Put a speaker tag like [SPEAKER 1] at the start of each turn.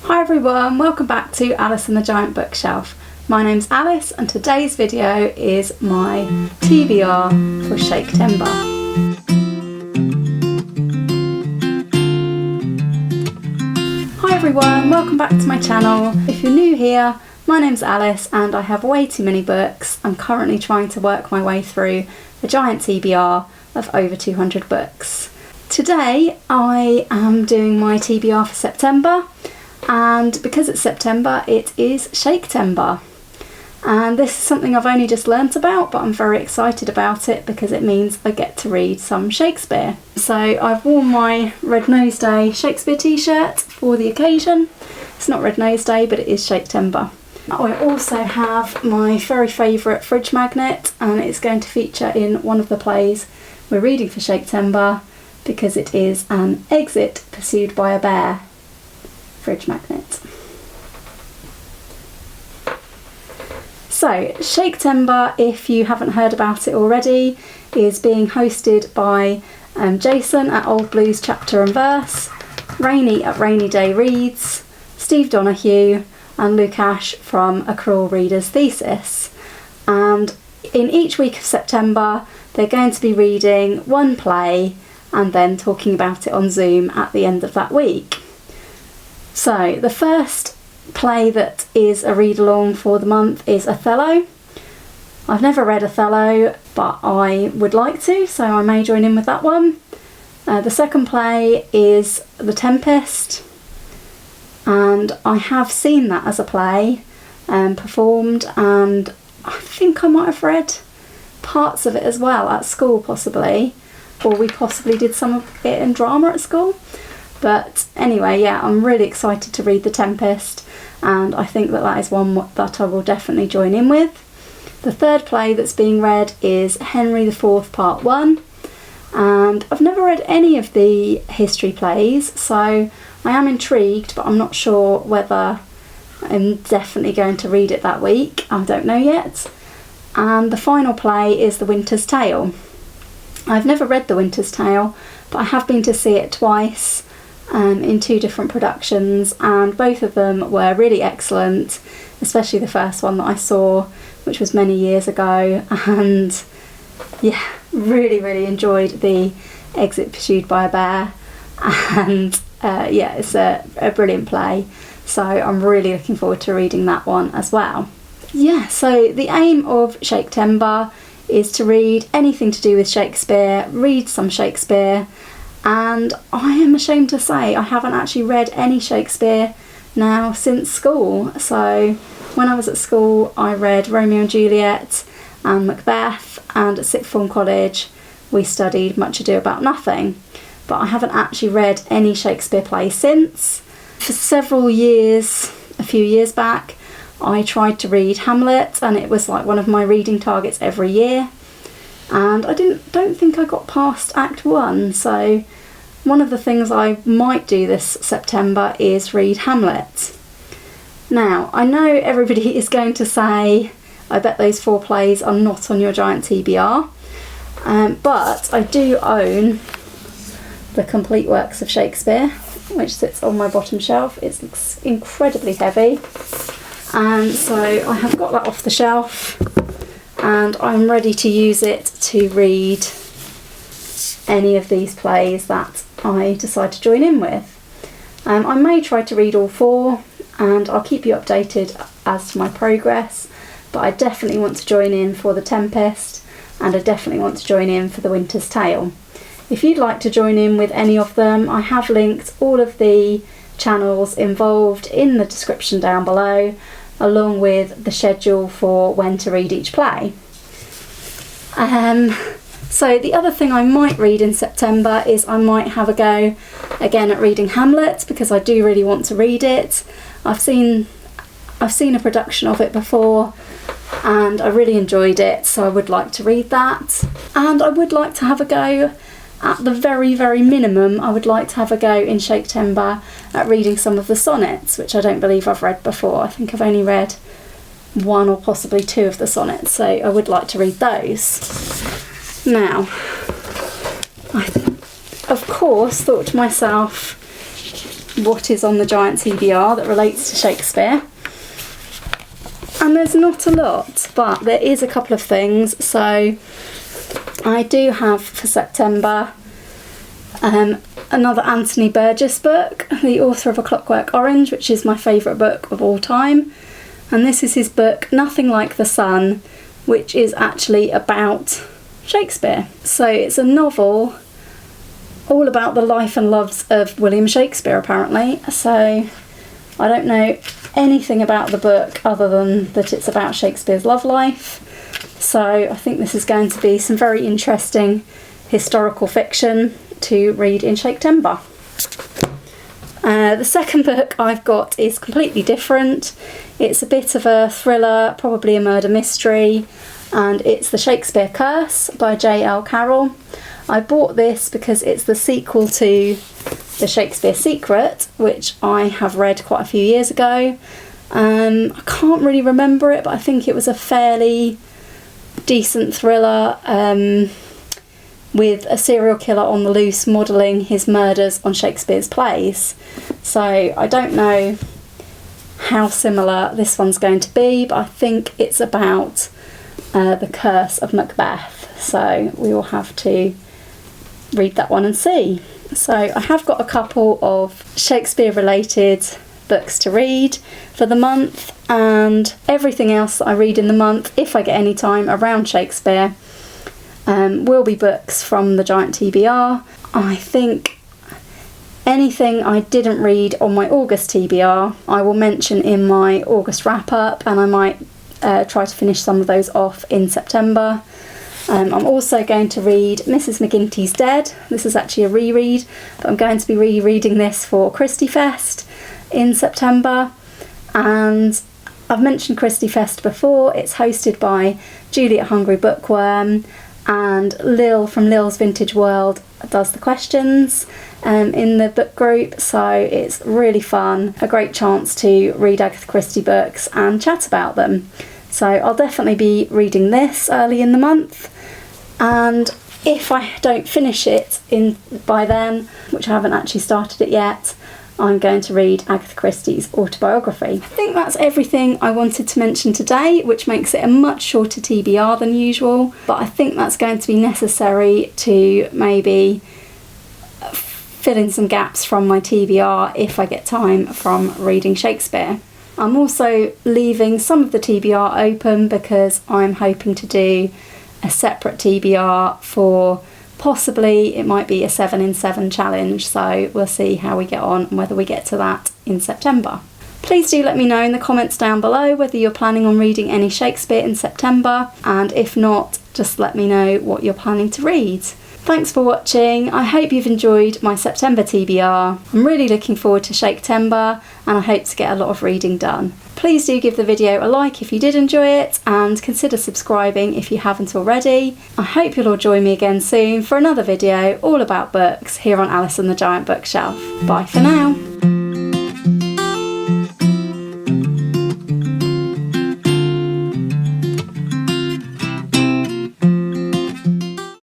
[SPEAKER 1] Hi everyone, welcome back to Alice and the Giant Bookshelf. My name's Alice and today's video is my TBR for Shaketember. Hi everyone, welcome back to my channel. If you're new here, my name's Alice and I have way too many books. I'm currently trying to work my way through a giant TBR of over 200 books. Today I am doing my TBR for September. And because it's September, it is Shaketember. And this is something I've only just learnt about, but I'm very excited about it because it means I get to read some Shakespeare. So I've worn my Red Nose Day Shakespeare t-shirt for the occasion. It's not Red Nose Day, but it is Shaketember. I also have my very favourite fridge magnet, and it's going to feature in one of the plays we're reading for Shaketember because it is an exit pursued by a bear fridge magnet. So Shaketember, if you haven't heard about it already, is being hosted by Jason at Old Blues Chapter and Verse, Rainey at Rainy Day Reads, Steve Donoghue and Lukas from A Cruel Reader's Thesis. And in each week of September they're going to be reading one play and then talking about it on Zoom at the end of that week. So the first play that is a read-along for the month is Othello. I've never read Othello, but I would like to, so I may join in with that one. The second play is The Tempest, and I have seen that as a play performed, and I think I might have read parts of it as well at school possibly, or we possibly did some of it in drama at school. But anyway, yeah, I'm really excited to read The Tempest, and I think that is one that I will definitely join in with. The third play that's being read is Henry IV Part 1, and I've never read any of the history plays, so I am intrigued, but I'm not sure whether I'm definitely going to read it that week. I don't know yet. And the final play is The Winter's Tale. I've never read The Winter's Tale, but I have been to see it twice. In two different productions, and both of them were really excellent, especially the first one that I saw, which was many years ago, and yeah, really enjoyed the exit pursued by a bear, and yeah, it's a brilliant play, so I'm really looking forward to reading that one as well. Yeah, so the aim of Shaketember is to read anything to do with Shakespeare, read some Shakespeare. And I am ashamed to say I haven't actually read any Shakespeare now since school. So when I was at school I read Romeo and Juliet and Macbeth, and at sixth form college we studied Much Ado About Nothing, but I haven't actually read any Shakespeare plays since. For several years, a few years back, I tried to read Hamlet, and it was like one of my reading targets every year. And I don't think I got past Act 1, so one of the things I might do this September is read Hamlet. Now, I know everybody is going to say, I bet those 4 plays are not on your giant TBR, but I do own the complete works of Shakespeare, which sits on my bottom shelf. It's incredibly heavy, and so I have got that off the shelf. And I'm ready to use it to read any of these plays that I decide to join in with. I may try to read all 4, and I'll keep you updated as to my progress, but I definitely want to join in for The Tempest, and I definitely want to join in for The Winter's Tale. If you'd like to join in with any of them, I have linked all of the channels involved in the description down below, along with the schedule for when to read each play. So the other thing I might read in September is I might have a go again at reading Hamlet, because I do really want to read it. I've seen a production of it before and I really enjoyed it, so I would like to read that. And I would like to have a go, at the very minimum, I would like to have a go in Shaketember at reading some of the sonnets, which I don't believe I've read before. I think I've only read 1 or possibly 2 of the sonnets, so I would like to read those. Now, I of course thought to myself, what is on the giant TBR that relates to Shakespeare. And there's not a lot, but there is a couple of things. So I do have for September another Anthony Burgess book, the author of A Clockwork Orange, which is my favourite book of all time. And this is his book, Nothing Like the Sun, which is actually about Shakespeare. So it's a novel all about the life and loves of William Shakespeare, apparently. So I don't know anything about the book other than that it's about Shakespeare's love life. So I think this is going to be some very interesting historical fiction to read in Shaketember. The second book I've got is completely different. It's a bit of a thriller, probably a murder mystery, and it's The Shakespeare Curse by J.L. Carrell. I bought this because it's the sequel to The Shakespeare Secret, which I have read quite a few years ago. I can't really remember it, but I think it was a fairly decent thriller with a serial killer on the loose modelling his murders on Shakespeare's plays. So I don't know how similar this one's going to be, but I think it's about the curse of Macbeth. So we will have to read that one and see. So I have got a couple of Shakespeare related books to read for the month, and everything else that I read in the month, if I get any time around Shakespeare, will be books from the giant TBR. I think anything I didn't read on my August TBR I will mention in my August wrap up, and I might try to finish some of those off in September. I'm also going to read Mrs. McGinty's Dead. This is actually a reread, but I'm going to be rereading this for Christie Fest in September. And I've mentioned Christie Fest before. It's hosted by Julie at Hungry Bookworm, and Lil from Lil's Vintage World does the questions in the book group, so it's really fun, a great chance to read Agatha Christie books and chat about them. So I'll definitely be reading this early in the month, and if I don't finish it by then, which I haven't actually started it yet, I'm going to read Agatha Christie's Autobiography. I think that's everything I wanted to mention today, which makes it a much shorter TBR than usual, but I think that's going to be necessary to maybe fill in some gaps from my TBR if I get time from reading Shakespeare. I'm also leaving some of the TBR open because I'm hoping to do a separate TBR for possibly, it might be a 7 in 7 challenge, so we'll see how we get on and whether we get to that in September. Please do let me know in the comments down below whether you're planning on reading any Shakespeare in September, and if not, just let me know what you're planning to read. Thanks for watching. I hope you've enjoyed my September TBR. I'm really looking forward to Shaketember, and I hope to get a lot of reading done. Please do give the video a like if you did enjoy it, and consider subscribing if you haven't already. I hope you'll all join me again soon for another video all about books here on Alice and the Giant Bookshelf. Bye for now.